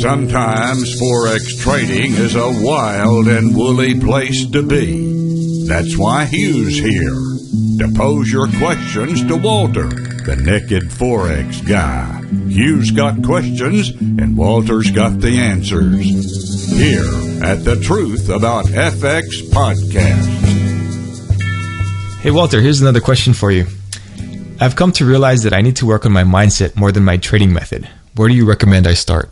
Sometimes Forex trading is a wild and woolly place to be. That's why Hugh's here, to pose your questions to Walter, the naked Forex guy. Hugh's got questions, and Walter's got the answers. Here at the Truth About FX podcast. Hey Walter, here's another question for you. I've come to realize that I need to work on my mindset more than my trading method. Where do you recommend I start?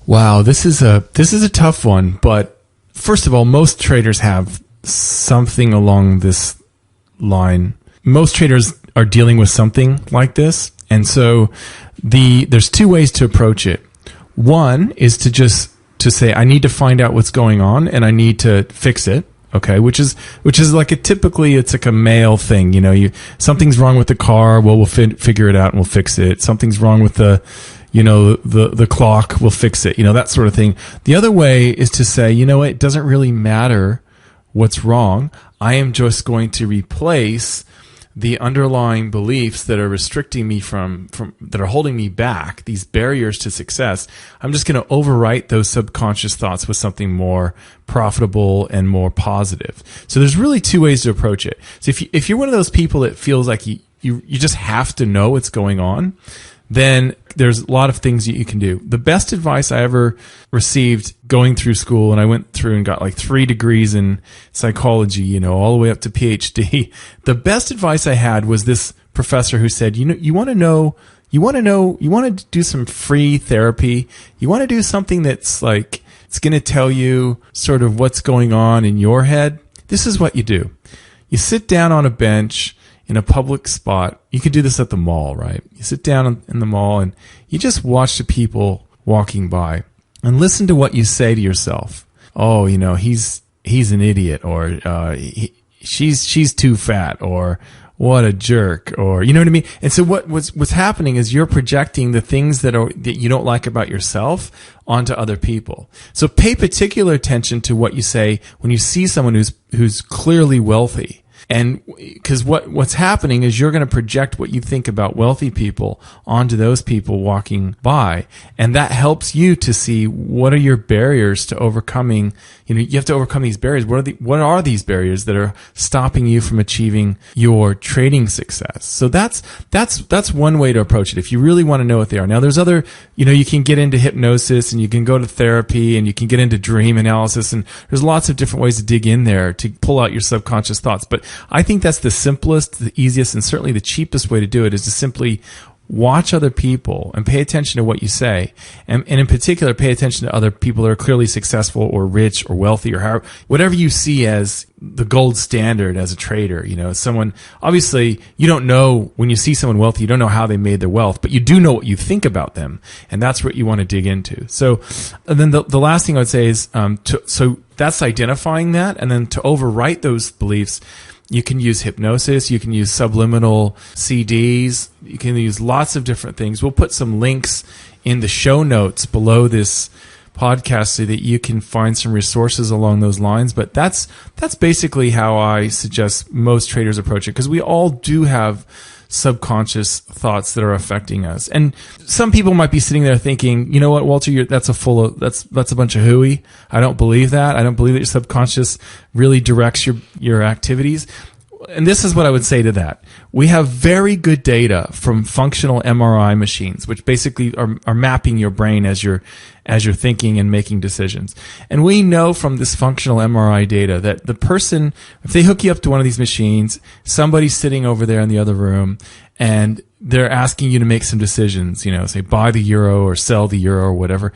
Wow, this is a tough one, but first of all, most traders have something along this line. Most traders are dealing with something like this, and so there's two ways to approach it. One is to say, I need to find out what's going on and I need to fix it. Okay, which is like it's like a male thing. You know, something's wrong with the car. Well, we'll figure it out and we'll fix it. Something's wrong with the clock. We'll fix it. You know, that sort of thing. The other way is to say, you know, it doesn't really matter what's wrong. I am just going to replace the underlying beliefs that are restricting me from that are holding me back, these barriers to success. I'm just going to overwrite those subconscious thoughts with something more profitable and more positive. So there's really two ways to approach it. So if you're one of those people that feels like you just have to know what's going on, then there's a lot of things that you can do. The best advice I ever received going through school, and I went through and got like 3 degrees in psychology, you know, all the way up to PhD. The best advice I had was this professor who said, you want to do some free therapy. You want to do something that's like, it's going to tell you sort of what's going on in your head. This is what you do. You sit down on a bench in a public spot. You could do this at the mall, right? You sit down in the mall and you just watch the people walking by and listen to what you say to yourself. Oh, you know, he's an idiot, or she's too fat, or what a jerk, or you know what I mean? And so what's happening is you're projecting the things that you don't like about yourself onto other people. So pay particular attention to what you say when you see someone who's clearly wealthy. And because what's happening is you're going to project what you think about wealthy people onto those people walking by. And that helps you to see what are your barriers to overcoming. You know, you have to overcome these barriers. What are these barriers that are stopping you from achieving your trading success? So that's one way to approach it if you really want to know what they are. Now there's other, you know, you can get into hypnosis and you can go to therapy and you can get into dream analysis, and there's lots of different ways to dig in there to pull out your subconscious thoughts. But I think that's the simplest, the easiest, and certainly the cheapest way to do it is to simply watch other people and pay attention to what you say. And in particular, pay attention to other people that are clearly successful or rich or wealthy or whatever you see as the gold standard as a trader. You know, someone, obviously you don't know when you see someone wealthy, you don't know how they made their wealth, but you do know what you think about them. And that's what you want to dig into. So, and then the last thing I would say is, so that's identifying that. And then to overwrite those beliefs, you can use hypnosis, you can use subliminal CDs, you can use lots of different things. We'll put some links in the show notes below this podcast so that you can find some resources along those lines. But that's basically how I suggest most traders approach it, because we all do have subconscious thoughts that are affecting us. And some people might be sitting there thinking, you know what, Walter, that's a bunch of hooey. I don't believe that. I don't believe that your subconscious really directs your activities. And this is what I would say to that. We have very good data from functional MRI machines, which basically are mapping your brain as you're thinking and making decisions. And we know from this functional MRI data that the person, if they hook you up to one of these machines, somebody's sitting over there in the other room and they're asking you to make some decisions, you know, say buy the euro or sell the euro or whatever.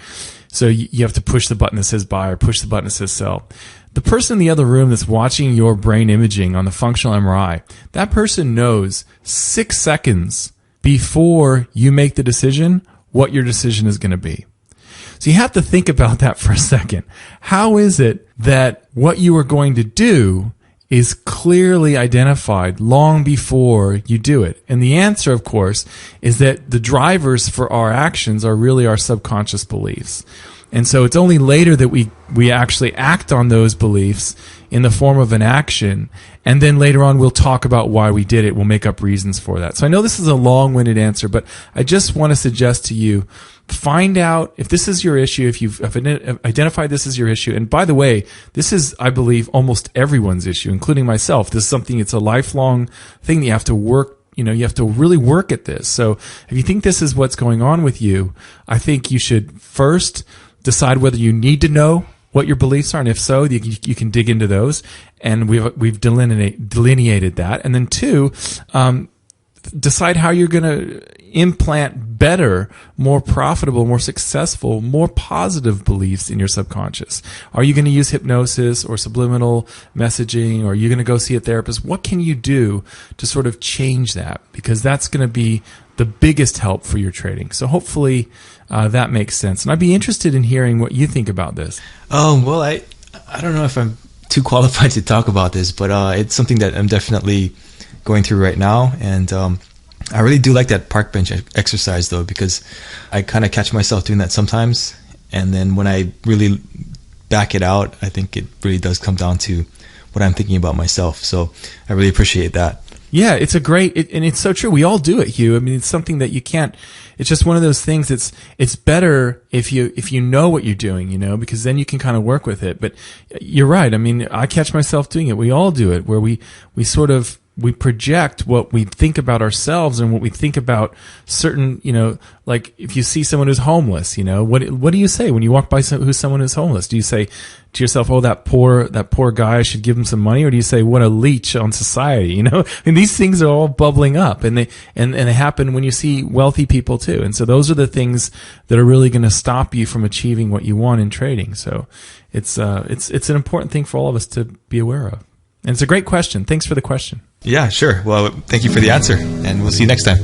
So you have to push the button that says buy or push the button that says sell. The person in the other room that's watching your brain imaging on the functional MRI, that person knows 6 seconds before you make the decision what your decision is going to be. So you have to think about that for a second. How is it that what you are going to do is clearly identified long before you do it? And the answer, of course, is that the drivers for our actions are really our subconscious beliefs. And so it's only later that we actually act on those beliefs in the form of an action. And then later on, we'll talk about why we did it. We'll make up reasons for that. So I know this is a long-winded answer, but I just want to suggest to you find out if this is your issue, if you've identified this as your issue. And by the way, this is, I believe, almost everyone's issue, including myself. This is something, it's a lifelong thing that you have to work. You have to really work at this. So if you think this is what's going on with you, I think you should first decide whether you need to know what your beliefs are, and if so, you can dig into those. And we've delineated that. And then two, decide how you're going to implant better, more profitable, more successful, more positive beliefs in your subconscious. Are you going to use hypnosis or subliminal messaging, or are you going to go see a therapist? What can you do to sort of change that? Because that's going to be the biggest help for your trading. So hopefully that makes sense. And I'd be interested in hearing what you think about this. Well, I don't know if I'm too qualified to talk about this, but it's something that I'm definitely going through right now. And I really do like that park bench exercise, though, because I kind of catch myself doing that sometimes. And then when I really back it out, I think it really does come down to what I'm thinking about myself. So I really appreciate that. Yeah, it's a great, and it's so true. We all do it, Hugh. I mean, it's something that you can't, it's just one of those things. It's better if you know what you're doing, because then you can kind of work with it. But you're right. I mean, I catch myself doing it. We all do it, where we project what we think about ourselves and what we think about certain, like if you see someone who's homeless, what do you say when you walk by someone who's homeless? Do you say to yourself, "Oh, that poor guy, I should give him some money," or do you say, "What a leech on society"? And these things are all bubbling up, and they happen when you see wealthy people too. And so those are the things that are really going to stop you from achieving what you want in trading. So it's an important thing for all of us to be aware of. And it's a great question. Thanks for the question. Yeah, sure. Well, thank you for the answer, and we'll see you next time.